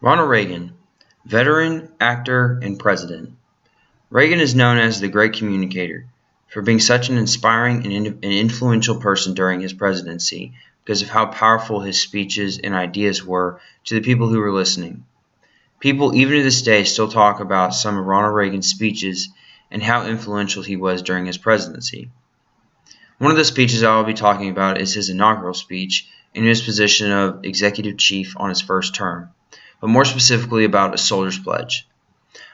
Ronald Reagan, veteran, actor, and president. Reagan is known as the Great Communicator for being such an inspiring and influential person during his presidency because of how powerful his speeches and ideas were to the people who were listening. People, even to this day, still talk about some of Ronald Reagan's speeches and how influential he was during his presidency. One of the speeches I will be talking about is his inaugural speech in his position of executive chief on his first term, but more specifically about a soldier's pledge.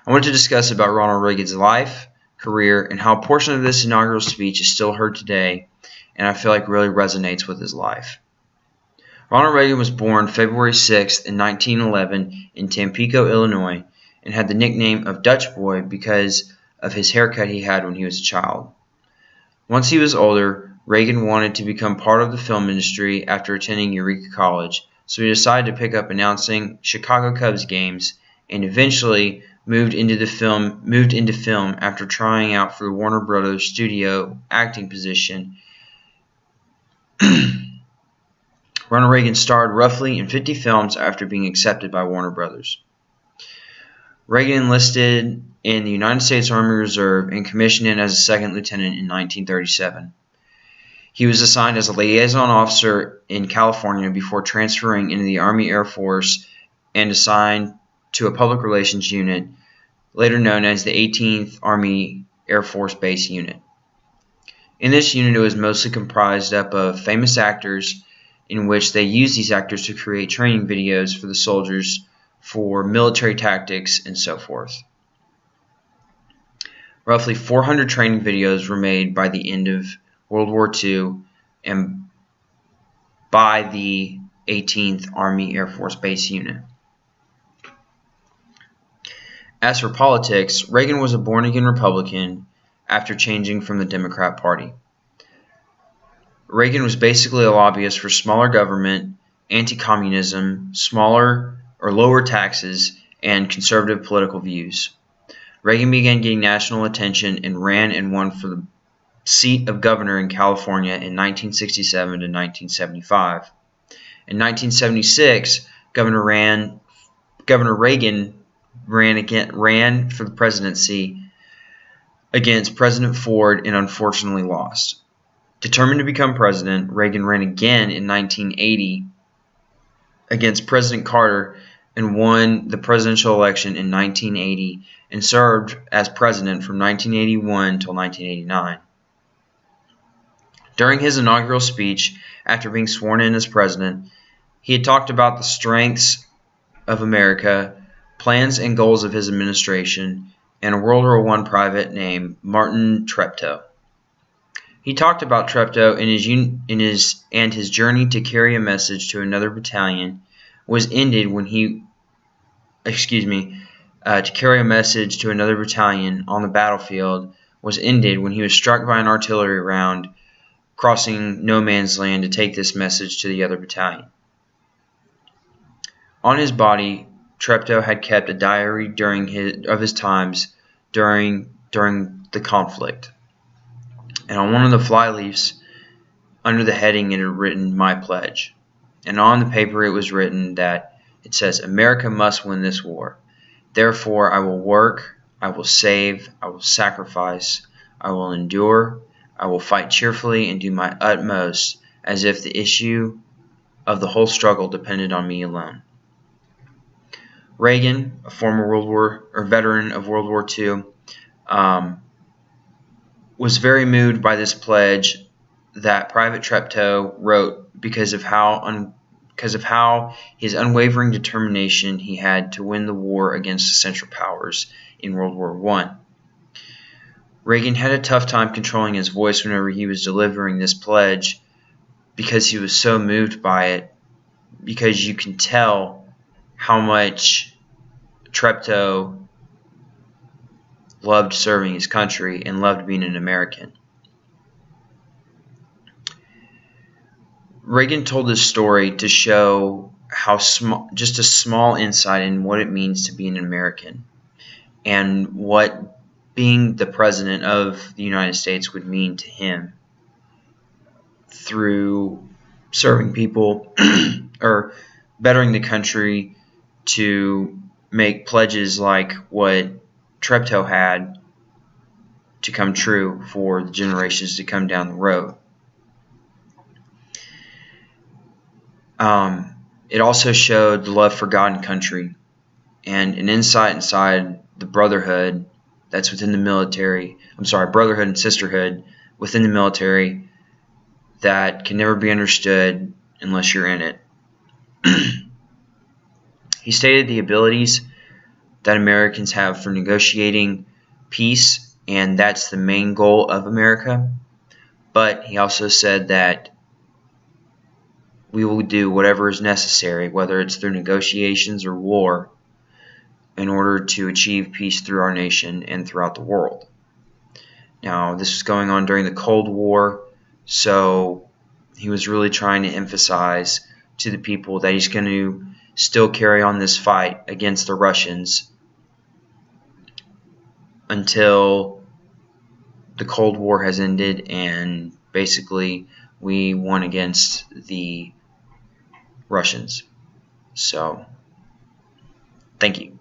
I want to discuss about Ronald Reagan's life, career, and how a portion of this inaugural speech is still heard today, and I feel like really resonates with his life. Ronald Reagan was born February 6th in 1911 in Tampico, Illinois, and had the nickname of Dutch Boy because of his haircut he had when he was a child. Once he was older, Reagan wanted to become part of the film industry after attending Eureka College, so he decided to pick up announcing Chicago Cubs games and eventually moved into film after trying out for the Warner Brothers studio acting position. Ronald Reagan starred roughly in 50 films after being accepted by Warner Brothers. Reagan enlisted in the United States Army Reserve and commissioned in as a second lieutenant in 1937. He was assigned as a liaison officer in California before transferring into the Army Air Force and assigned to a public relations unit, later known as the 18th Army Air Force Base Unit. In this unit, it was mostly comprised up of famous actors, in which they used these actors to create training videos for the soldiers for military tactics and so forth. Roughly 400 training videos were made by the end of World War II and by the 18th Army Air Force Base Unit. As for politics, Reagan was a born-again Republican after changing from the Democrat Party. Reagan was basically a lobbyist for smaller government, anti-communism, smaller or lower taxes, and conservative political views. Reagan began getting national attention and ran and won for the seat of governor in California in 1967 to 1975. In 1976, Governor Reagan ran for the presidency against President Ford and unfortunately lost. Determined to become president, Reagan ran again in 1980 against President Carter and won the presidential election in 1980 and served as president from 1981 until 1989. During his inaugural speech, after being sworn in as president, he had talked about the strengths of America, plans and goals of his administration, and a World War I private named Martin Treptow. He talked about Treptow and his journey to carry a message to another battalion was ended when to carry a message to another battalion on the battlefield was ended when he was struck by an artillery round crossing no man's land to take this message to the other battalion. On his body, Treptow had kept a diary of his times during the conflict. And on one of the flyleaves, under the heading, it had written, "My Pledge." And on the paper, it was written that it says, "America must win this war. Therefore, I will work, I will save, I will sacrifice, I will endure, I will fight cheerfully and do my utmost as if the issue of the whole struggle depended on me alone." Reagan, a former veteran of World War II, was very moved by this pledge that Private Treptow wrote because of how his unwavering determination he had to win the war against the Central Powers in World War I. Reagan had a tough time controlling his voice whenever he was delivering this pledge because he was so moved by it, because you can tell how much Treptow loved serving his country and loved being an American. Reagan told this story to show how just a small insight in what it means to be an American and what being the president of the United States would mean to him through serving people or bettering the country to make pledges like what Treptow had to come true for the generations to come down the road. It also showed the love for God and country and an insight inside the brotherhood that's within the military. Brotherhood and sisterhood within the military that can never be understood unless you're in it. He stated the abilities that Americans have for negotiating peace, and that's the main goal of America. But he also said that we will do whatever is necessary, whether it's through negotiations or war, in order to achieve peace through our nation and throughout the world. Now, this was going on during the Cold War, so he was really trying to emphasize to the people that he's going to still carry on this fight against the Russians until the Cold War has ended and basically we won against the Russians. So, thank you.